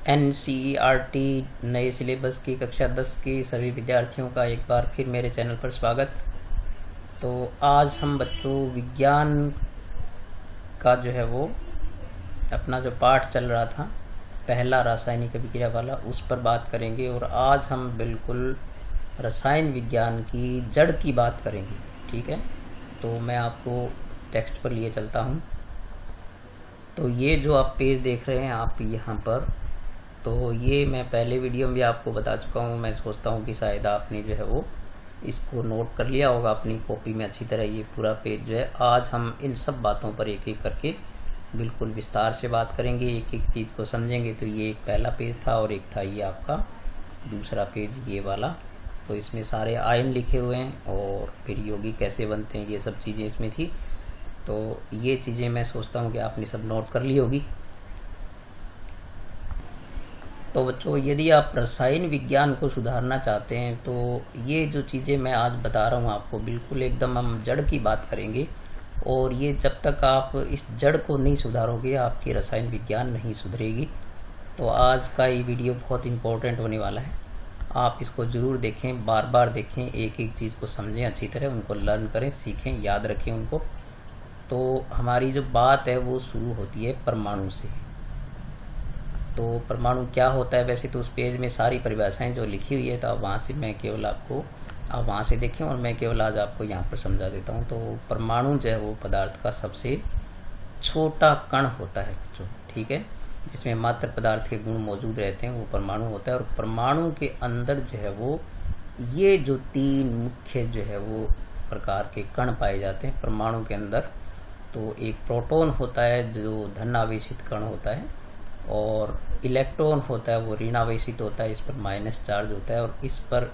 NCERT नए syllabus की कक्षा 10 के सभी विद्यार्थियों का एक बार फिर मेरे चैनल पर स्वागत। तो आज हम बच्चों विज्ञान का जो है वो अपना जो पाठ चल रहा था पहला रासायनिक अभिक्रिया वाला उस पर बात करेंगे और आज हम बिल्कुल रसायन विज्ञान की जड़ की बात करेंगे। ठीक है, तो मैं आपको टेक्स्ट पर लिए चलता हूँ। तो ये जो आप पेज देख रहे हैं आप यहाँ पर, तो ये मैं पहले वीडियो में भी आपको बता चुका हूँ। मैं सोचता हूँ कि शायद आपने जो है वो इसको नोट कर लिया होगा अपनी कॉपी में अच्छी तरह। ये पूरा पेज जो है आज हम इन सब बातों पर एक एक करके बिल्कुल विस्तार से बात करेंगे, एक एक चीज़ को समझेंगे। तो ये एक पहला पेज था और एक था ये आपका दूसरा पेज ये वाला। तो इसमें सारे आयन लिखे हुए हैं और फिर यौगिक कैसे बनते हैं ये सब चीज़ें इसमें थी। तो ये चीज़ें मैं सोचता हूँ कि आपने सब नोट कर ली होगी। तो बच्चों यदि आप रसायन विज्ञान को सुधारना चाहते हैं तो ये जो चीज़ें मैं आज बता रहा हूँ आपको बिल्कुल एकदम हम जड़ की बात करेंगे। और ये जब तक आप इस जड़ को नहीं सुधारोगे आपकी रसायन विज्ञान नहीं सुधरेगी। तो आज का ये वीडियो बहुत इम्पोर्टेंट होने वाला है, आप इसको ज़रूर देखें, बार बार देखें, एक एक चीज़ को समझें अच्छी तरह, उनको लर्न करें, सीखें, याद रखें उनको। तो हमारी जो बात है वो शुरू होती है परमाणु से। तो परमाणु क्या होता है, वैसे तो उस पेज में सारी परिभाषाएं जो लिखी हुई है, तो आप वहाँ से मैं केवल आपको आप वहाँ से देखें और मैं केवल आज आपको यहाँ पर समझा देता हूँ। तो परमाणु जो है वो पदार्थ का सबसे छोटा कण होता है बच्चों। ठीक है, जिसमें मात्र पदार्थ के गुण मौजूद रहते हैं वो परमाणु होता है। और परमाणु के अंदर जो है वो ये जो तीन मुख्य जो है वो प्रकार के कण पाए जाते हैं परमाणु के अंदर। तो एक प्रोटॉन होता है जो धन आवेशित कण होता है, और इलेक्ट्रॉन होता है वो ऋण आवेशित होता है, इस पर माइनस चार्ज होता है, और इस पर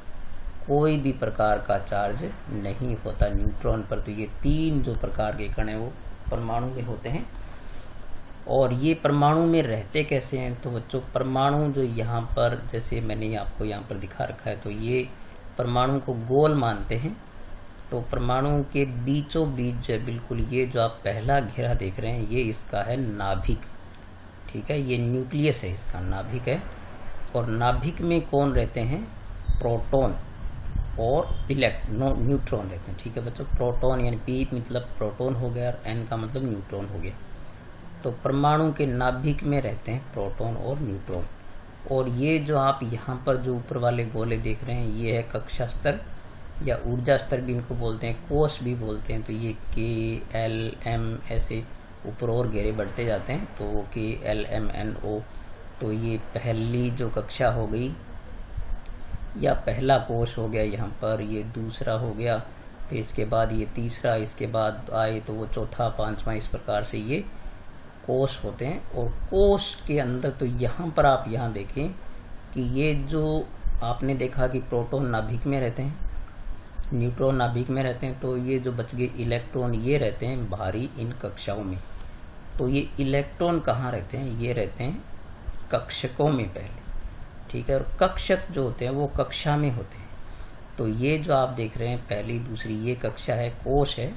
कोई भी प्रकार का चार्ज नहीं होता न्यूट्रॉन पर। तो ये तीन जो प्रकार के कण हैं वो परमाणु में होते हैं। और ये परमाणु में रहते कैसे हैं, तो बच्चों परमाणु जो यहाँ पर जैसे मैंने आपको यहाँ पर दिखा रखा है, तो ये परमाणु को गोल मानते हैं। तो परमाणु के बीचों बीच जो बिल्कुल ये जो आप पहला घेरा देख रहे हैं ये इसका है नाभिक। ठीक है, ये न्यूक्लियस है, इसका नाभिक है। और नाभिक में कौन रहते हैं, प्रोटॉन और न्यूट्रॉन रहते हैं। ठीक है बच्चों, प्रोटॉन यानी पी मतलब प्रोटॉन हो गया और एन का मतलब न्यूट्रॉन हो गया। तो परमाणु के नाभिक में रहते हैं प्रोटॉन और न्यूट्रॉन। और ये जो आप यहाँ पर जो ऊपर वाले गोले देख रहे हैं ये है कक्षा स्तर या ऊर्जा स्तर भी इनको बोलते हैं, कोश भी बोलते हैं। तो ये KLM ऐसे ऊपर और घेरे बढ़ते जाते हैं। तो KLMNO, तो ये पहली जो कक्षा हो गई या पहला कोश हो गया यहाँ पर, ये दूसरा हो गया, फिर इसके बाद ये तीसरा, इसके बाद आए तो वो चौथा, पांचवा, इस प्रकार से ये कोश होते हैं। और कोश के अंदर तो यहाँ पर आप यहाँ देखें कि ये जो आपने देखा कि प्रोटॉन नाभिक में रहते हैं, न्यूट्रॉन नाभिक में रहते हैं, तो ये जो बच गए इलेक्ट्रॉन ये रहते हैं बाहरी इन कक्षाओं में। तो ये इलेक्ट्रॉन कहाँ रहते हैं, ये रहते हैं कक्षकों में पहले। ठीक है, और कक्षक जो होते हैं वो कक्षा में होते हैं। तो ये जो आप देख रहे हैं पहली दूसरी ये कक्षा है, कोश है,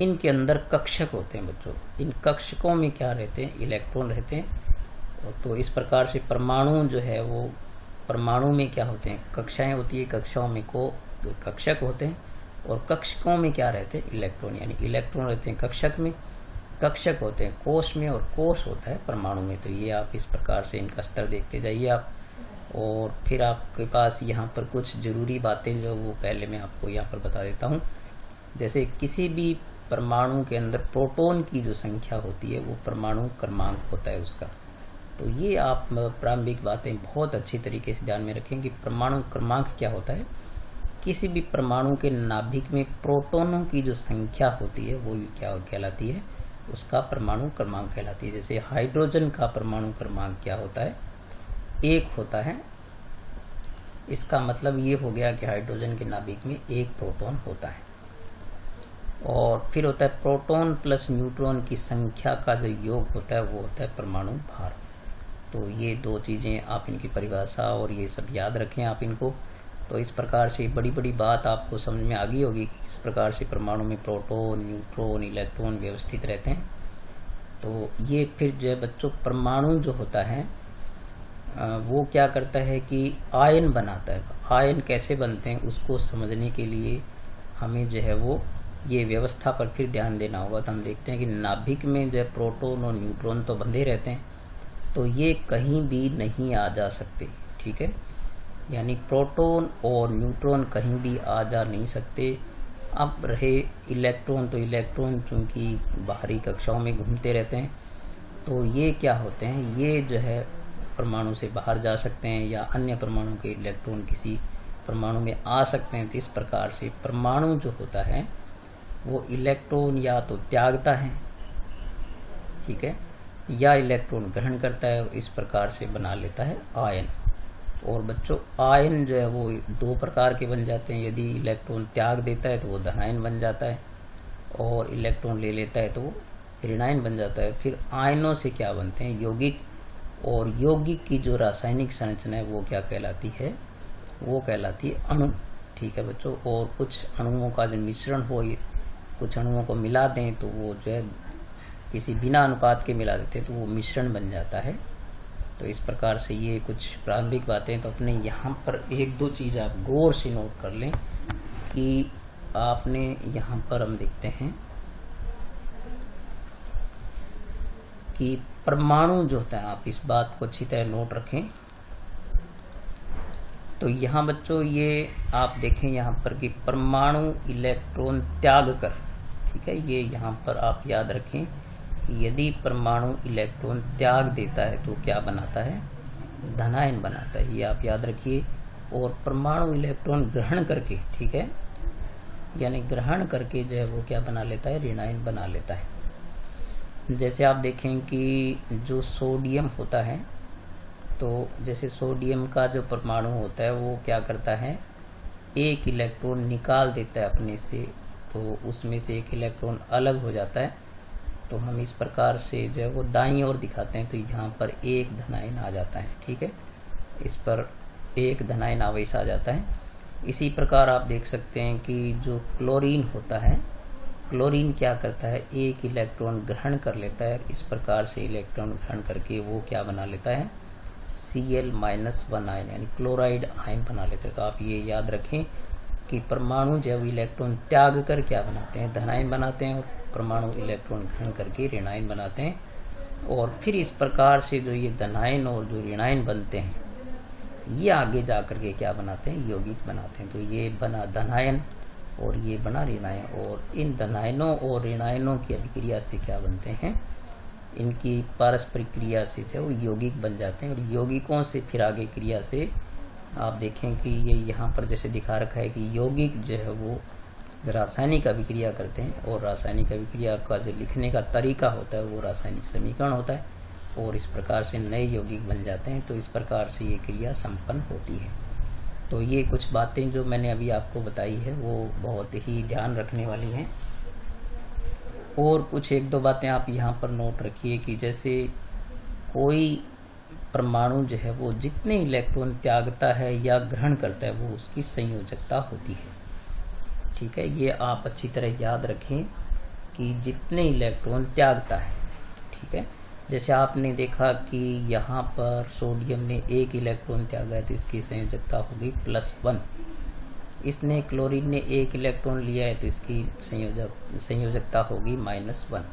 इनके अंदर कक्षक होते हैं बच्चों। इन कक्षकों में क्या रहते हैं, इलेक्ट्रॉन रहते हैं। तो इस प्रकार से परमाणु जो है वो परमाणु में क्या होते हैं, कक्षाएं होती है, कक्षाओं में को कक्षक होते हैं, और कक्षकों में क्या रहते हैं, इलेक्ट्रॉन, यानी इलेक्ट्रॉन रहते हैं कक्षक में, कक्षक होते हैं कोश में, और कोश होता है परमाणु में। तो ये आप इस प्रकार से इनका स्तर देखते जाइए आप। और फिर आपके पास यहाँ पर कुछ जरूरी बातें जो वो पहले मैं आपको यहाँ पर बता देता हूँ। जैसे किसी भी परमाणु के अंदर प्रोटॉन की जो संख्या होती है वो परमाणु क्रमांक होता है उसका। तो ये आप प्रारंभिक बातें बहुत अच्छी तरीके से ध्यान में रखें कि परमाणु क्रमांक क्या होता है। किसी भी परमाणु के नाभिक में प्रोटॉनों की जो संख्या होती है वो क्या कहलाती है, उसका परमाणु क्रमांक कहलाती है। जैसे हाइड्रोजन का परमाणु क्रमांक क्या होता है, 1 होता है। इसका मतलब ये हो गया कि हाइड्रोजन के नाभिक में 1 प्रोटॉन होता है। और फिर होता है प्रोटॉन प्लस न्यूट्रॉन की संख्या का जो योग होता है वो होता है परमाणु भार। तो ये दो चीज़ें आप इनकी परिभाषा और ये सब याद रखें आप इनको। तो इस प्रकार से बड़ी बड़ी बात आपको समझ में आ गई होगी कि किस प्रकार से परमाणु में प्रोटॉन, न्यूट्रॉन, इलेक्ट्रॉन व्यवस्थित रहते हैं। तो ये फिर जो है बच्चों परमाणु जो होता है वो क्या करता है कि आयन बनाता है। आयन कैसे बनते हैं उसको समझने के लिए हमें जो है वो ये व्यवस्था पर फिर ध्यान देना होगा। तो हम देखते हैं कि नाभिक में जो है प्रोटॉन और न्यूट्रॉन तो बंधे रहते हैं, तो ये कहीं भी नहीं आ जा सकते, ठीक है। यानी प्रोटॉन और न्यूट्रॉन कहीं भी आ जा नहीं सकते। अब रहे इलेक्ट्रॉन, तो इलेक्ट्रॉन चूंकि बाहरी कक्षाओं में घूमते रहते हैं, तो ये क्या होते हैं, ये जो है परमाणु से बाहर जा सकते हैं या अन्य परमाणु के इलेक्ट्रॉन किसी परमाणु में आ सकते हैं। तो इस प्रकार से परमाणु जो होता है वो इलेक्ट्रॉन या तो त्यागता है, ठीक है, या इलेक्ट्रॉन ग्रहण करता है। इस प्रकार से बना लेता है आयन। और बच्चों आयन जो है वो दो प्रकार के बन जाते हैं। यदि इलेक्ट्रॉन त्याग देता है तो वो धनायन बन जाता है, और इलेक्ट्रॉन ले लेता है तो वो ऋणायन बन जाता है। फिर आयनों से क्या बनते हैं, यौगिक। और यौगिक की जो रासायनिक संरचना है वो क्या कहलाती है, वो कहलाती है अणु, ठीक है बच्चों। और कुछ अणुओं का जो मिश्रण हो, कुछ अणुओं को मिला दें तो वो जो है किसी बिना अनुपात के मिला देते हैं तो वो मिश्रण बन जाता है। तो इस प्रकार से ये कुछ प्रारंभिक बातें। तो अपने यहाँ पर एक दो चीज़ आप गौर से नोट कर लें कि आपने यहाँ पर हम देखते हैं कि परमाणु जो होता है, आप इस बात को अच्छी तरह नोट रखें। तो यहाँ बच्चों ये आप देखें यहाँ पर कि परमाणु इलेक्ट्रॉन त्याग कर, ठीक है, ये यहाँ पर आप याद रखें कि यदि परमाणु इलेक्ट्रॉन त्याग देता है तो क्या बनाता है, धनायन बनाता है, ये आप याद रखिए। और परमाणु इलेक्ट्रॉन ग्रहण करके, ठीक है, यानी ग्रहण करके जो है वो क्या बना लेता है, ऋणायन बना लेता है। जैसे आप देखें कि जो सोडियम होता है, तो जैसे सोडियम का जो परमाणु होता है वो क्या करता है, एक इलेक्ट्रॉन निकाल देता है अपने से, तो उसमें से एक इलेक्ट्रॉन अलग हो जाता है। तो हम इस प्रकार से जो है वो दाईं ओर दिखाते हैं, तो यहाँ पर एक धनायन आ जाता है, ठीक है, इस पर एक धनायन आवेश आ जाता है। इसी प्रकार आप देख सकते हैं कि जो क्लोरीन होता है, क्लोरीन क्या करता है, एक इलेक्ट्रॉन ग्रहण कर लेता है। इस प्रकार से इलेक्ट्रॉन ग्रहण करके वो क्या बना लेता है, Cl-1 आयन, यानी क्लोराइड आयन बना लेते हैं। तो आप ये याद रखें कि परमाणु जब इलेक्ट्रॉन त्याग कर क्या बनाते हैं, धनायन बनाते हैं, और परमाणु इलेक्ट्रॉन ग्रहण करके ऋणायन बनाते हैं। और फिर इस प्रकार से जो ये धनायन और जो ऋणायन बनते हैं, ये आगे जा करके क्या बनाते हैं, यौगिक बनाते हैं। तो ये बना धनायन और ये बना ऋणायन। और इन धनायनों और ऋणायनों की अभिक्रिया से क्या बनते हैं, इनकी पारस्परिक क्रिया से जो वो यौगिक बन जाते हैं। और यौगिकों से फिर आगे क्रिया से आप देखें कि ये यहाँ पर जैसे दिखा रखा है कि यौगिक जो है वो रासायनिक अभिक्रिया करते हैं, और रासायनिक अभिक्रिया का जो लिखने का तरीका होता है वो रासायनिक समीकरण होता है, और इस प्रकार से नए यौगिक बन जाते हैं। तो इस प्रकार से ये क्रिया संपन्न होती है। तो ये कुछ बातें जो मैंने अभी आपको बताई है वो बहुत ही ध्यान रखने वाली हैं। और कुछ एक दो बातें आप यहाँ पर नोट रखिए कि जैसे कोई परमाणु जो है वो जितने इलेक्ट्रॉन त्यागता है या ग्रहण करता है वो उसकी संयोजकता होती है, ठीक है। ये आप अच्छी तरह याद रखें कि जितने इलेक्ट्रॉन त्यागता है, ठीक है। जैसे आपने देखा कि यहाँ पर सोडियम ने एक इलेक्ट्रॉन त्यागा है तो इसकी संयोजकता होगी +1। इसने क्लोरीन ने एक इलेक्ट्रॉन लिया है तो इसकी संयोजकता होगी -1।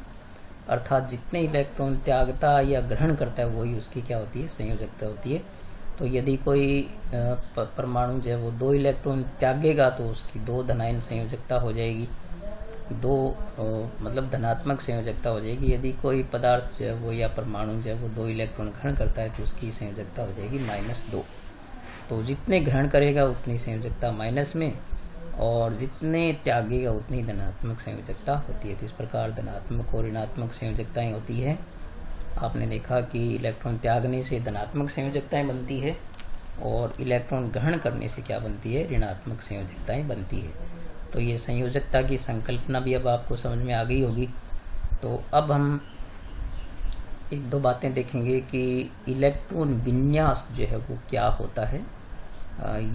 अर्थात जितने इलेक्ट्रॉन त्यागता या ग्रहण करता है वही उसकी क्या होती है, संयोजकता होती है। तो यदि कोई परमाणु जो है वो 2 इलेक्ट्रॉन त्यागेगा तो उसकी 2 धनायन संयोजकता हो जाएगी, 2 मतलब धनात्मक संयोजकता हो जाएगी। यदि कोई पदार्थ जो है वो या परमाणु जो है वो 2 इलेक्ट्रॉन ग्रहण करता है तो उसकी संयोजकता हो जाएगी -2। तो जितने ग्रहण करेगा उतनी संयोजकता माइनस में, और जितने त्यागेगा उतनी धनात्मक संयोजकता होती है। तो इस प्रकार धनात्मक और ऋणात्मक संयोजकताएं होती है। आपने देखा कि इलेक्ट्रॉन त्यागने से धनात्मक संयोजकताएं बनती है, और इलेक्ट्रॉन ग्रहण करने से क्या बनती है, ऋणात्मक संयोजकताएं बनती है। तो ये संयोजकता की संकल्पना भी अब आपको समझ में आ गई होगी। तो अब हम एक दो बातें देखेंगे कि इलेक्ट्रॉन विन्यास जो है वो क्या होता है।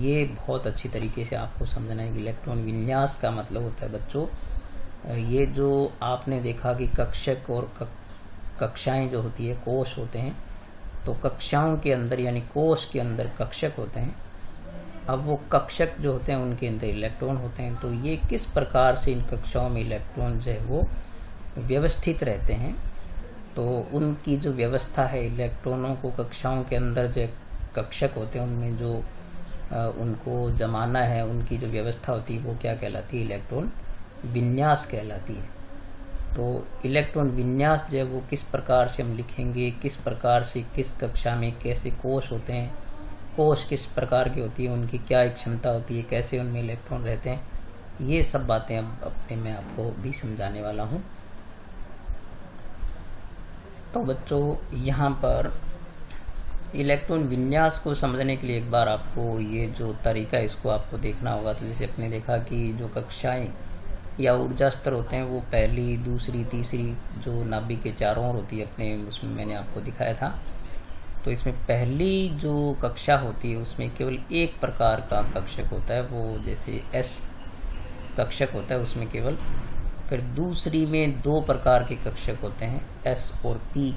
ये बहुत अच्छी तरीके से आपको समझना है। इलेक्ट्रॉन विन्यास का मतलब होता है बच्चों, ये जो आपने देखा कि कक्षक और कक्षाएं जो होती है, कोश होते हैं, तो कक्षाओं के अंदर यानी कोश के अंदर कक्षक होते हैं। अब वो कक्षक जो होते हैं उनके अंदर इलेक्ट्रॉन होते हैं। तो ये किस प्रकार से इन कक्षाओं में इलेक्ट्रॉन जो है वो व्यवस्थित रहते हैं, तो उनकी जो व्यवस्था है, इलेक्ट्रॉनों को कक्षाओं के अंदर जो कक्षक होते हैं उनमें जो उनको जमाना है, उनकी जो व्यवस्था होती है वो क्या कहलाती है? इलेक्ट्रॉन विन्यास कहलाती है। तो इलेक्ट्रॉन विन्यास जो है वो किस प्रकार से हम लिखेंगे, किस प्रकार से किस कक्षा में कैसे कोश होते हैं, कोश किस प्रकार की होती है, उनकी क्या क्षमता होती है, कैसे उनमें इलेक्ट्रॉन रहते हैं, ये सब बातें अब अपने मैं आपको भी समझाने वाला हूँ। तो बच्चों यहाँ पर इलेक्ट्रॉन विन्यास को समझने के लिए एक बार आपको ये जो तरीका है इसको आपको देखना होगा। तो जैसे अपने देखा कि जो कक्षाएं या ऊर्जा स्तर होते हैं वो पहली, दूसरी, तीसरी जो नाभिक के चारों ओर होती है अपने, उसमें मैंने आपको दिखाया था। तो इसमें पहली जो कक्षा होती है उसमें केवल एक प्रकार का कक्षक होता है, वो जैसे एस कक्षक होता है उसमें केवल। फिर दूसरी में दो प्रकार के कक्षक होते हैं, एस और पी।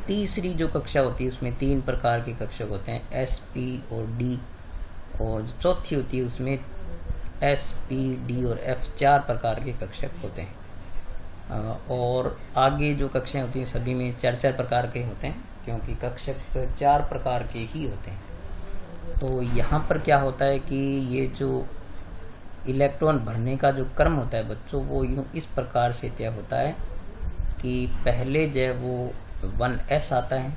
तीसरी जो कक्षा होती है उसमें तीन प्रकार के कक्षक होते हैं, एस, पी और डी। और जो चौथी होती है उसमें एस, पी, डी और एफ, चार प्रकार के कक्षक होते हैं। और आगे जो कक्षाएं होती हैं सभी में चार चार प्रकार के होते हैं, क्योंकि कक्षक चार प्रकार के ही होते हैं। तो यहाँ पर क्या होता है कि ये जो इलेक्ट्रॉन भरने का जो क्रम होता है बच्चों, वो यूँ इस प्रकार से तय होता है कि पहले जो है वो 1s आता है,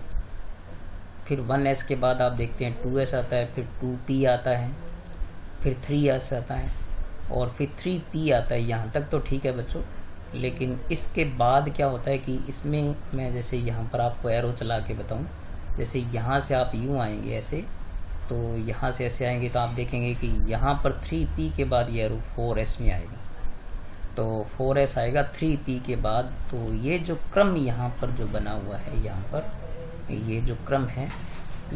फिर 1s के बाद आप देखते हैं 2s आता है, फिर 2p आता है, फिर 3s आता है और फिर 3p आता है। यहाँ तक तो ठीक है बच्चों, लेकिन इसके बाद क्या होता है कि इसमें मैं जैसे यहाँ पर आपको एरो चला के बताऊँ, जैसे यहाँ से आप यूँ आएंगे ऐसे, तो यहाँ से ऐसे आएंगे तो आप देखेंगे कि यहाँ पर 3p के बाद ये एरो 4s में आएगा, तो 4s आएगा 3p के बाद। तो ये जो क्रम यहाँ पर जो बना हुआ है, यहाँ पर ये जो क्रम है,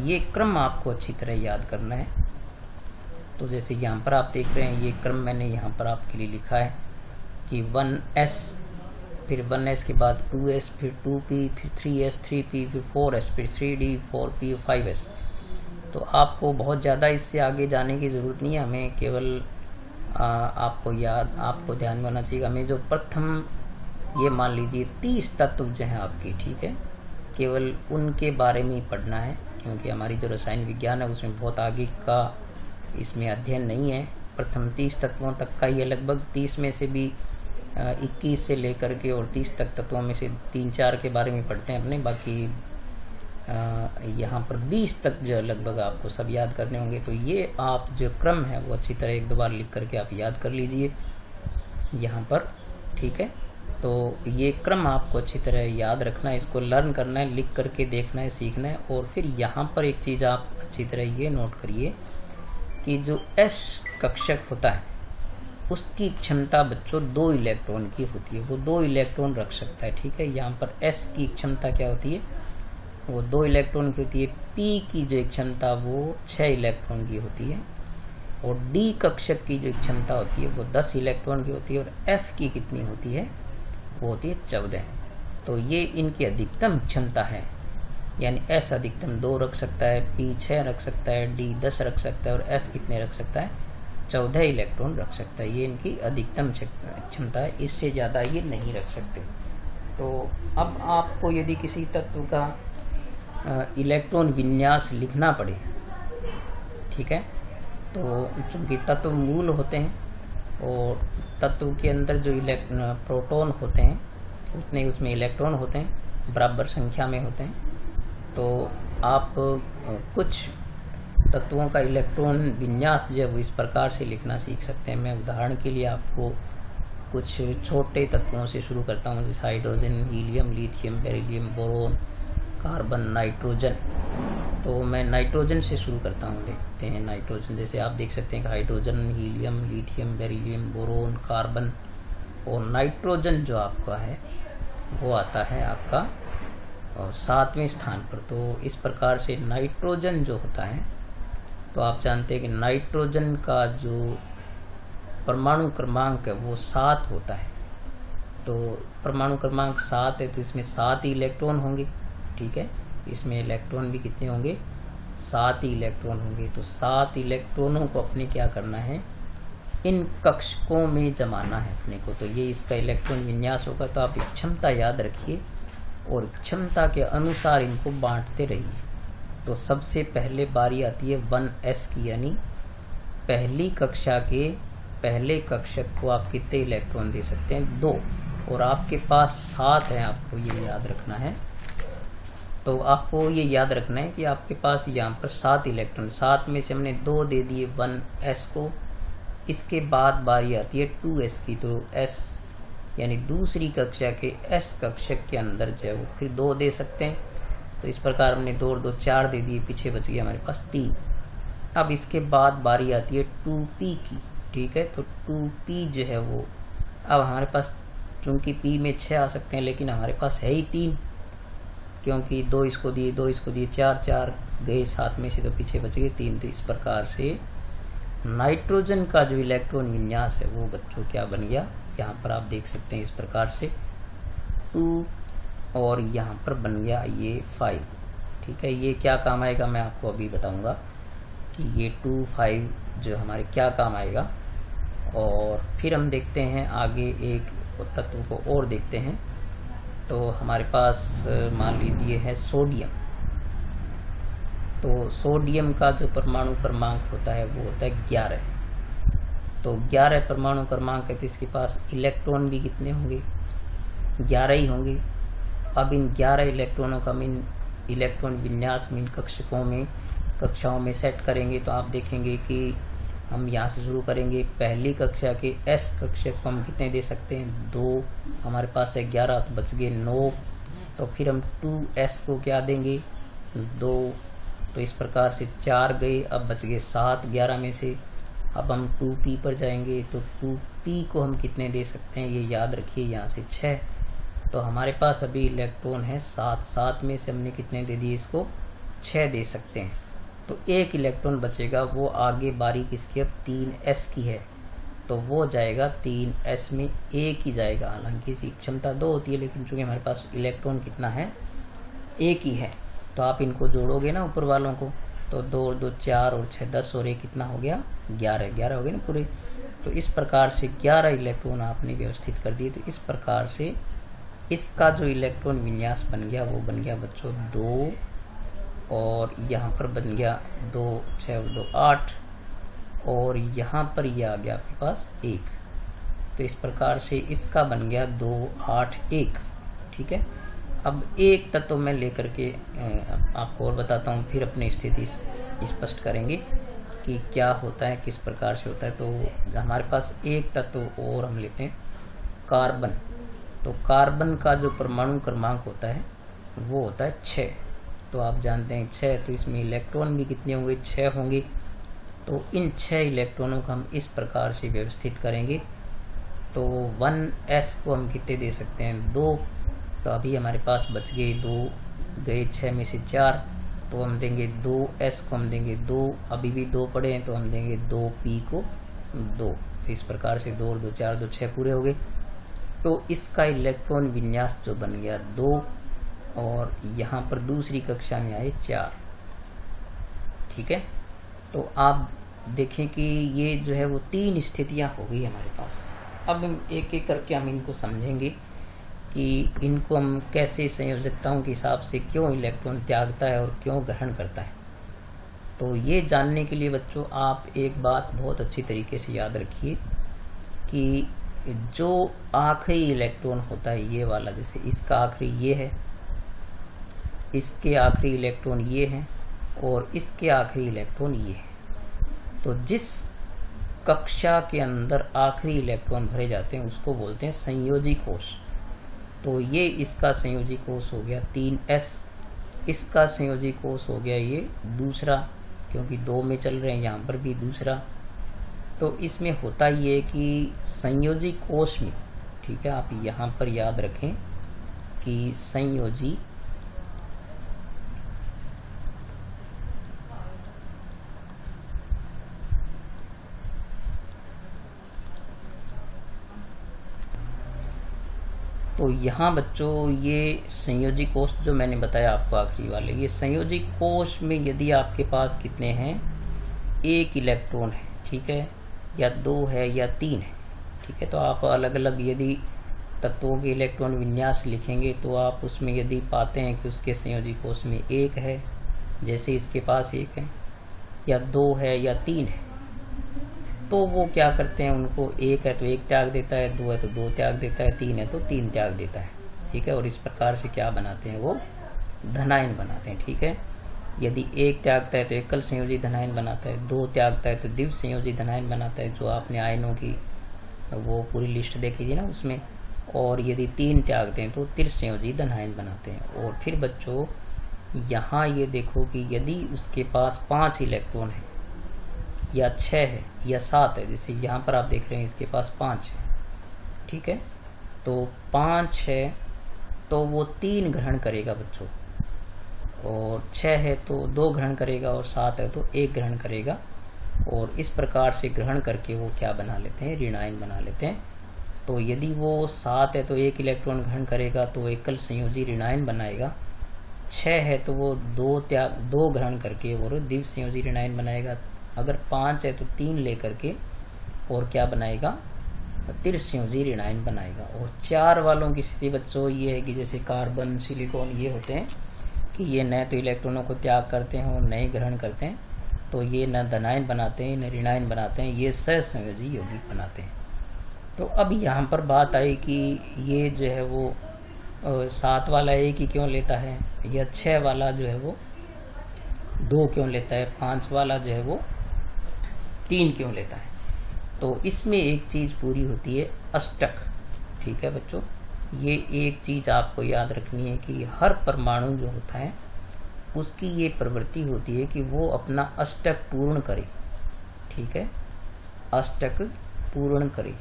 ये क्रम आपको अच्छी तरह याद करना है। तो जैसे यहाँ पर आप देख रहे हैं ये क्रम मैंने यहाँ पर आपके लिए लिखा है कि 1s, फिर 1s के बाद 2s, फिर 2p, फिर 3s, 3p, फिर 4s, फिर 3d, 4p, 5s। तो आपको बहुत ज़्यादा इससे आगे जाने की ज़रूरत नहीं है, हमें केवल आपको ध्यान में होना चाहिए। हमें जो प्रथम ये मान लीजिए 30 तत्व जो हैं आपके, ठीक है, केवल उनके बारे में ही पढ़ना है, क्योंकि हमारी जो रसायन विज्ञान है उसमें बहुत आगे का इसमें अध्ययन नहीं है। प्रथम 30 तत्वों तक का ही है, लगभग 30 में से भी 21 से लेकर के और 30 तक तत्वों में से 3-4 के बारे में पढ़ते हैं अपने, बाकी यहाँ पर 20 तक जो लगभग आपको सब याद करने होंगे। तो ये आप जो क्रम है वो अच्छी तरह एक दो बार लिख करके आप याद कर लीजिए यहाँ पर, ठीक है। तो ये क्रम आपको अच्छी तरह याद रखना है, इसको लर्न करना है, लिख करके देखना है, सीखना है। और फिर यहाँ पर एक चीज़ आप अच्छी तरह ये नोट करिए कि जो एस कक्षक होता है उसकी क्षमता बच्चों 2 इलेक्ट्रॉन की होती है, वो 2 इलेक्ट्रॉन रख सकता है, ठीक है। यहाँ पर एस की क्षमता क्या होती है, वो 2 इलेक्ट्रॉन की होती है। पी की जो क्षमता वो 6 इलेक्ट्रॉन की होती है, और डी कक्षक की जो क्षमता होती है वो 10 इलेक्ट्रॉन की होती है, और एफ की कितनी होती है, वो होती है 14। तो ये इनकी अधिकतम क्षमता है, यानी एस अधिकतम 2 रख सकता है, पी 6 रख सकता है, डी 10 रख सकता है, और एफ कितने रख सकता है, 14 इलेक्ट्रॉन रख सकता है। ये इनकी अधिकतम क्षमता है, इससे ज़्यादा ये नहीं रख सकते। तो अब आपको यदि किसी तत्व का इलेक्ट्रॉन विन्यास लिखना पड़े, ठीक है, तो चूंकि तत्व मूल होते हैं और तत्व के अंदर जो प्रोटॉन होते हैं उतने उसमें इलेक्ट्रॉन होते हैं, बराबर संख्या में होते हैं। तो आप कुछ तत्वों का इलेक्ट्रॉन विन्यास जो है वो इस प्रकार से लिखना सीख सकते हैं। मैं उदाहरण के लिए आपको कुछ छोटे तत्वों से शुरू करता हूँ, जैसे hydrogen, helium, lithium, beryllium, boron, carbon, nitrogen. तो मैं नाइट्रोजन से शुरू करता हूँ, देखते हैं नाइट्रोजन। जैसे आप देख सकते हैं कि hydrogen, helium, lithium, beryllium, boron, carbon और नाइट्रोजन जो आपका है वो आता है आपका 7वें स्थान पर। तो इस प्रकार से नाइट्रोजन जो होता है, तो आप जानते हैं कि नाइट्रोजन का जो परमाणु क्रमांक है वो 7 होता है। तो परमाणु क्रमांक 7 है, तो इसमें 7 ही इलेक्ट्रॉन होंगे, ठीक है। इसमें इलेक्ट्रॉन भी कितने होंगे, 7 ही इलेक्ट्रॉन होंगे। तो 7 इलेक्ट्रॉनों को अपने क्या करना है, इन कक्षकों में जमाना है अपने को। तो ये इसका इलेक्ट्रॉन विन्यास होगा। तो आप एक क्षमता याद रखिए और क्षमता के अनुसार इनको बांटते रहिए। तो सबसे पहले बारी आती है 1s की, यानी पहली कक्षा के पहले कक्षक को आप कितने इलेक्ट्रॉन दे सकते हैं, 2, और आपके पास 7 है, आपको ये याद रखना है। तो आपको ये याद रखना है कि आपके पास यहाँ पर 7 इलेक्ट्रॉन, 7 में से हमने 2 दे दिए 1s को। इसके बाद बारी आती है 2s की। तो s यानी दूसरी कक्षा के s कक्षक के अंदर जो है वो फिर 2 दे सकते हैं। तो इस प्रकार हमने 2 और 2 4 दे दिए, पीछे बच गया हमारे पास 3। अब इसके बाद बारी आती है 2p की, ठीक है। तो 2p जो है वो, अब हमारे पास चूंकि p में 6 आ सकते हैं, लेकिन हमारे पास है ही 3, क्योंकि 2 इसको दिए 2 इसको दिए, 4 4 गए 7 में से, तो पीछे बच गए 3। तो इस प्रकार से नाइट्रोजन का जो इलेक्ट्रॉन विन्यास है वो बच्चों क्या बन गया, यहाँ पर आप देख सकते हैं इस प्रकार से 2, और यहाँ पर बन गया ये 5, ठीक है। ये क्या काम आएगा मैं आपको अभी बताऊंगा कि ये 2 5 जो हमारे क्या काम आएगा। और फिर हम देखते हैं आगे एक तत्व को और देखते हैं। तो हमारे पास मान लीजिए है सोडियम। तो सोडियम का जो परमाणु क्रमांक होता है वो होता है 11। तो 11 परमाणु क्रमांक है, तो इसके पास इलेक्ट्रॉन भी कितने होंगे, 11 ही होंगे। अब इन 11 इलेक्ट्रॉनों का हम इन इलेक्ट्रॉन विन्यास में इन कक्षाओं में सेट करेंगे। तो आप देखेंगे कि हम यहाँ से शुरू करेंगे। पहली कक्षा के s कक्षक को हम कितने दे सकते हैं, 2, हमारे पास है 11, तो बच गए 9। तो फिर हम 2s को क्या देंगे, 2। तो इस प्रकार से 4 गए, अब बच गए 7 11 में से। अब हम 2p पर जाएंगे। तो 2p को हम कितने दे सकते हैं, ये याद रखिए, यहाँ से 6। तो हमारे पास अभी इलेक्ट्रॉन है 7, 7 में से हमने कितने दे दिए, इसको 6 दे सकते हैं। तो 1 इलेक्ट्रॉन बचेगा, वो आगे बारी किसकी, अब 3s की है। तो वो जाएगा 3s में, 1 ही जाएगा। हालांकि इसकी क्षमता 2 होती है, लेकिन चूंकि हमारे पास इलेक्ट्रॉन कितना है, 1 ही है। तो आप इनको जोड़ोगे ना ऊपर वालों को, तो 2 और 2 4 और 6 10 और 1 कितना हो गया, 11 हो गए ना पूरे। तो इस प्रकार से 11 इलेक्ट्रॉन आपने व्यवस्थित कर दिए। तो इस प्रकार से इसका जो इलेक्ट्रॉन विन्यास बन गया वो बन गया बच्चों 2, और यहाँ पर बन गया 2 6 और 2 8, और यहाँ पर ये आ गया आपके पास 1। तो इस प्रकार से इसका बन गया 2 8 1, ठीक है। अब एक तत्व मैं लेकर के आपको और बताता हूँ, फिर अपनी स्थिति स्पष्ट करेंगे कि क्या होता है, किस प्रकार से होता है। तो हमारे पास एक तत्व और हम लेते हैं, कार्बन। तो कार्बन का जो परमाणु क्रमांक होता है वो होता है 6। तो आप जानते हैं 6, तो इसमें इलेक्ट्रॉन भी कितने होंगे, 6 होंगे। तो इन 6 इलेक्ट्रॉनों को हम इस प्रकार से व्यवस्थित करेंगे। तो 1s को हम कितने दे सकते हैं, 2। तो अभी हमारे पास बच गए 2, गए 6 में से 4, तो हम देंगे 2s को हम देंगे 2, अभी भी 2 पड़े हैं तो हम देंगे 2p को 2। तो इस प्रकार से 2 और 2 4 2 6 पूरे हो गए। तो इसका इलेक्ट्रॉन विन्यास जो बन गया 2, और यहाँ पर दूसरी कक्षा में आए 4, ठीक है। तो आप देखें कि ये जो है वो 3 स्थितियाँ हो गई हमारे पास। अब हम एक एक करके हम इनको समझेंगे कि इनको हम कैसे संयोजकताओं के हिसाब से क्यों इलेक्ट्रॉन त्यागता है और क्यों ग्रहण करता है। तो ये जानने के लिए बच्चों आप एक बात बहुत अच्छी तरीके से याद रखिए कि जो आखिरी इलेक्ट्रॉन होता है ये वाला, जैसे इसका आखिरी ये है, इसके आखिरी इलेक्ट्रॉन ये है, और इसके आखिरी इलेक्ट्रॉन ये है। तो जिस कक्षा के अंदर आखिरी इलेक्ट्रॉन भरे जाते हैं उसको बोलते हैं संयोजी कोश। तो ये इसका संयोजी कोश हो गया 3s, इसका संयोजी कोश हो गया ये दूसरा, क्योंकि 2 में चल रहे हैं, यहाँ पर भी दूसरा। तो इसमें होता ये कि संयोजी कोश में, ठीक है, आप यहाँ पर याद रखें कि संयोजी तो तो यहाँ बच्चों ये संयोजी कोष जो मैंने बताया आपको आखिरी वाले, ये संयोजी कोष में यदि आपके पास कितने हैं, एक इलेक्ट्रॉन है, ठीक है, या दो है या तीन है, ठीक है। तो आप अलग अलग यदि तत्वों के इलेक्ट्रॉन विन्यास लिखेंगे तो आप उसमें यदि पाते हैं कि उसके संयोजी कोष में एक है, जैसे इसके पास एक है, या दो है या तीन है, तो वो क्या करते हैं, उनको एक है तो एक त्याग देता है, दो है तो दो त्याग देता है, तीन है तो तीन त्याग देता है, ठीक है। और इस प्रकार से क्या बनाते हैं, वो धनायन बनाते हैं, ठीक है। यदि एक त्यागता है तो एकल संयोजी धनायन बनाता है, दो त्यागता है तो द्विव संयोजी धनायन बनाता है, जो आपने आयनों की वो पूरी लिस्ट देखी थी ना उसमें। और यदि तीन त्यागते हैं तो त्रिसंयोजी धनायन बनाते हैं। और फिर बच्चों यहाँ ये देखो कि यदि उसके पास 5 इलेक्ट्रॉन है या 6 है या 7 है, जैसे यहाँ पर आप देख रहे हैं इसके पास 5 है, ठीक है, तो 5 है तो वो 3 ग्रहण करेगा बच्चों, और 6 है तो 2 ग्रहण करेगा, और 7 है तो 1 ग्रहण करेगा। और इस प्रकार से ग्रहण करके वो क्या बना लेते हैं, ऋणायन बना लेते हैं। तो यदि वो 7 है तो 1 इलेक्ट्रॉन ग्रहण करेगा तो वो एकल संयोजी ऋणायन बनाएगा। 6 है तो वो 2 ग्रहण करके और द्विव संयोजी ऋणायन बनाएगा। अगर 5 है तो 3 लेकर के और क्या बनाएगा, त्रिसंयोजी ऋणायन बनाएगा। और 4 वालों की स्थिति बच्चों ये है कि जैसे कार्बन, सिलिकॉन ये होते हैं कि ये न तो इलेक्ट्रॉनों को त्याग करते हैं और न ही ग्रहण करते हैं, तो ये न धनायन बनाते हैं न ऋणायन बनाते हैं, ये सहसंयोजी यौगिक बनाते हैं। तो अब यहाँ पर बात आई कि ये जो है वो 7 वाला एक ही क्यों लेता है, या 6 वाला जो है वो 2 क्यों लेता है, 5 वाला जो है वो 3 क्यों लेता है। तो इसमें एक चीज पूरी होती है, अष्टक, ठीक है बच्चों। ये एक चीज आपको याद रखनी है कि हर परमाणु जो होता है उसकी ये प्रवृत्ति होती है कि वो अपना अष्टक पूर्ण करे, ठीक है, अष्टक पूर्ण करे।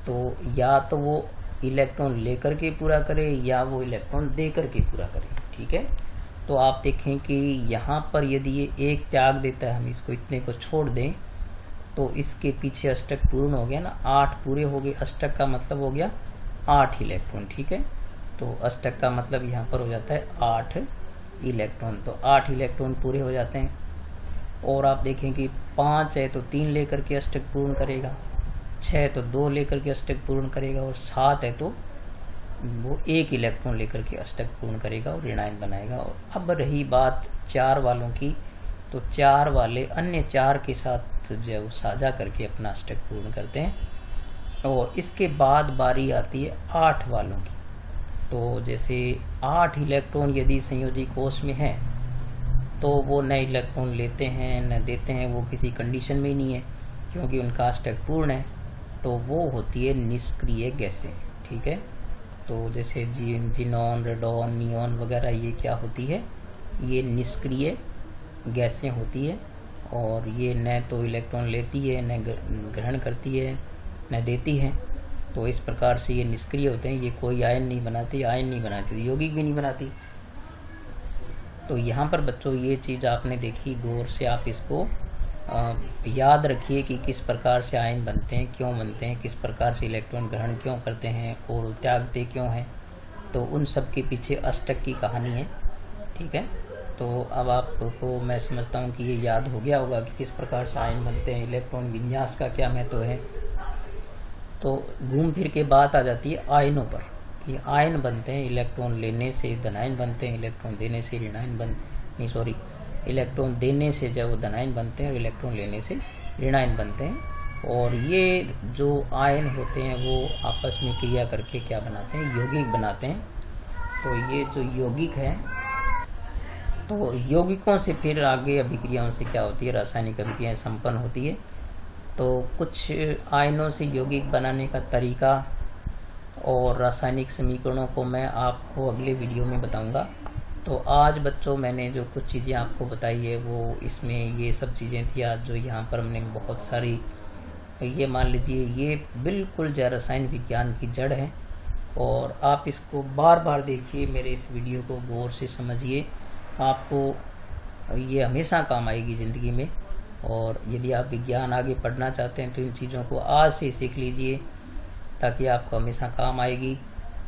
तो या तो वो इलेक्ट्रॉन लेकर के पूरा करे या वो इलेक्ट्रॉन दे करके पूरा करे, ठीक है। तो आप देखें कि यहाँ पर यदि ये एक त्याग देता है, हम इसको इतने को छोड़ दें तो इसके पीछे अष्टक पूर्ण हो गया ना, 8 पूरे हो गए। अष्टक का मतलब हो गया 8 इलेक्ट्रॉन, ठीक है। तो अष्टक का मतलब यहाँ पर हो जाता है 8 इलेक्ट्रॉन, तो 8 इलेक्ट्रॉन पूरे हो जाते हैं। और आप देखें कि 5 है तो 3 लेकर के अष्टक पूर्ण करेगा, 6 है तो 2 लेकर के अष्टक पूर्ण करेगा, और 7 है तो वो 1 इलेक्ट्रॉन लेकर के अष्टक पूर्ण करेगा और ऋणायन बनाएगा। और अब रही बात 4 वालों की, तो 4 वाले अन्य 4 के साथ जो है वो साझा करके अपना अष्टक पूर्ण करते हैं। और इसके बाद बारी आती है 8 वालों की। तो जैसे 8 इलेक्ट्रॉन यदि संयोजी कोष में है तो वो न इलेक्ट्रॉन लेते हैं न देते हैं, वो किसी कंडीशन में ही नहीं है क्योंकि उनका अष्टक पूर्ण है, तो वो होती है निष्क्रिय गैसें, ठीक है। तो जैसे जिनॉन, रेडॉन, नियॉन वगैरह ये क्या होती है, ये निष्क्रिय गैसें होती है। और ये न तो इलेक्ट्रॉन लेती है, न ग्रहण करती है, न देती है। तो इस प्रकार से ये निष्क्रिय होते हैं, ये कोई आयन नहीं बनाती, आयन नहीं बनाती, यौगिक भी नहीं बनाती। तो यहाँ पर बच्चों ये चीज़ आपने देखी, गौर से आप इसको याद रखिए कि किस प्रकार से आयन बनते हैं, क्यों बनते हैं, किस प्रकार से इलेक्ट्रॉन ग्रहण क्यों करते हैं और त्यागते क्यों हैं। तो उन सब के पीछे अष्टक की कहानी है, ठीक है। तो अब आपको मैं समझता हूँ कि ये याद हो गया होगा कि किस प्रकार से आयन बनते हैं, इलेक्ट्रॉन विन्यास का क्या महत्व है। तो घूम फिर के बात आ जाती है आयनों पर, कि आयन बनते हैं इलेक्ट्रॉन लेने से धनायन बनते हैं, इलेक्ट्रॉन देने से ऋणायन इलेक्ट्रॉन देने से जब वो धनायन बनते हैं और इलेक्ट्रॉन लेने से ऋणायन बनते हैं। और ये जो आयन होते हैं वो आपस में क्रिया करके क्या बनाते हैं, यौगिक बनाते हैं। तो ये जो यौगिक है, तो यौगिकों से फिर आगे अभिक्रियाओं से क्या होती है, रासायनिक अभिक्रियाएं संपन्न होती है। तो कुछ आयनों से यौगिक बनाने का तरीका और रासायनिक समीकरणों को मैं आपको अगले वीडियो में बताऊंगा। तो आज बच्चों मैंने जो कुछ चीज़ें आपको बताई है वो इसमें ये सब चीज़ें थी आज जो यहाँ पर हमने बहुत सारी, ये मान लीजिए ये बिल्कुल जो रसायन विज्ञान की जड़ है। और आप इसको बार बार देखिए, मेरे इस वीडियो को गौर से समझिए, आपको ये हमेशा काम आएगी ज़िंदगी में। और यदि आप विज्ञान आगे पढ़ना चाहते हैं तो इन चीज़ों को आज से सीख लीजिए ताकि आपको हमेशा काम आएगी।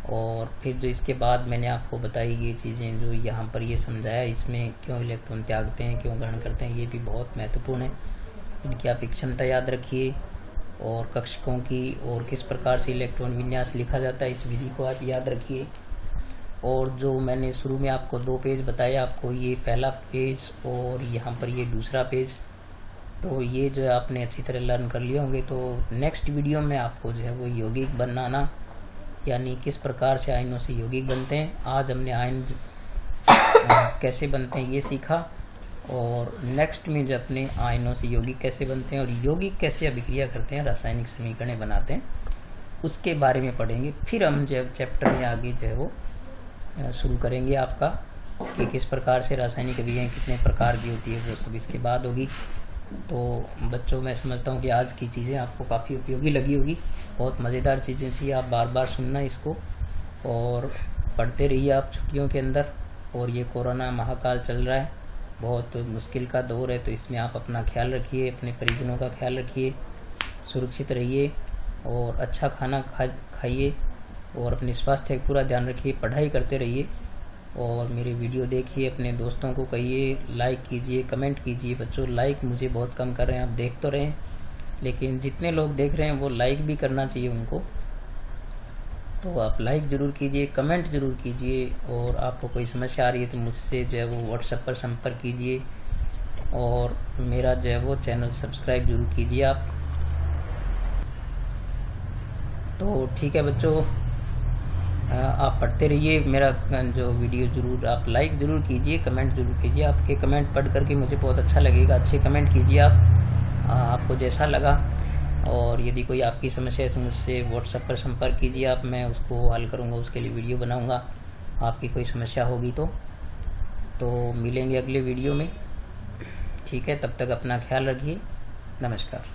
और फिर जो इसके बाद मैंने आपको बताई ये चीज़ें जो यहाँ पर ये समझाया, इसमें क्यों इलेक्ट्रॉन त्यागते हैं, क्यों ग्रहण करते हैं, ये भी बहुत महत्वपूर्ण है। इनकी आप एक क्षमता याद रखिए और कक्षकों की और किस प्रकार से इलेक्ट्रॉन विन्यास लिखा जाता है, इस विधि को आप याद रखिए। और जो मैंने शुरू में आपको 2 पेज बताया, आपको ये पहला पेज और यहाँ पर ये दूसरा पेज, तो ये जो है आपने अच्छी तरह लर्न कर लिए होंगे। तो नेक्स्ट वीडियो में आपको जो है वो यौगिक बनाना, यानी किस प्रकार से आयनों से यौगिक बनते हैं। आज हमने आयन कैसे बनते हैं ये सीखा, और नेक्स्ट में जो अपने आयनों से यौगिक कैसे बनते हैं और यौगिक कैसे अभिक्रिया करते हैं, रासायनिक समीकरण बनाते हैं, उसके बारे में पढ़ेंगे। फिर हम जो चैप्टर में आगे जो है वो शुरू करेंगे आपका कि किस प्रकार से रासायनिक अभिक्रियाएं कितने प्रकार की होती है, वो सब इसके बाद होगी। तो बच्चों, मैं समझता हूँ कि आज की चीज़ें आपको काफ़ी उपयोगी लगी होगी, बहुत मज़ेदार चीज़ें थी। आप बार बार सुनना इसको और पढ़ते रहिए आप छुट्टियों के अंदर। और ये कोरोना महाकाल चल रहा है, बहुत मुश्किल का दौर है, तो इसमें आप अपना ख्याल रखिए, अपने परिजनों का ख्याल रखिए, सुरक्षित रहिए और अच्छा खाना खाइए और अपने स्वास्थ्य का पूरा ध्यान रखिए, पढ़ाई करते रहिए और मेरे वीडियो देखिए, अपने दोस्तों को कहिए, लाइक कीजिए, कमेंट कीजिए। बच्चों, लाइक मुझे बहुत कम कर रहे हैं, आप देख तो रहे हैं, लेकिन जितने लोग देख रहे हैं वो लाइक भी करना चाहिए उनको, तो आप लाइक ज़रूर कीजिए, कमेंट ज़रूर कीजिए। और आपको कोई समस्या आ रही है तो मुझसे जो है वो व्हाट्सएप पर संपर्क कीजिए और मेरा जो है वो चैनल सब्सक्राइब ज़रूर कीजिए आप। तो ठीक है बच्चों, आप पढ़ते रहिए, मेरा जो वीडियो ज़रूर आप लाइक ज़रूर कीजिए, कमेंट ज़रूर कीजिए। आपके कमेंट पढ़ करके मुझे बहुत अच्छा लगेगा, अच्छे कमेंट कीजिए आप, आपको जैसा लगा। और यदि कोई आपकी समस्या है तो मुझसे व्हाट्सएप पर संपर्क कीजिए आप, मैं उसको हल करूँगा, उसके लिए वीडियो बनाऊँगा। आपकी कोई समस्या होगी तो मिलेंगे अगले वीडियो में। ठीक है, तब तक अपना ख्याल रखिए। नमस्कार।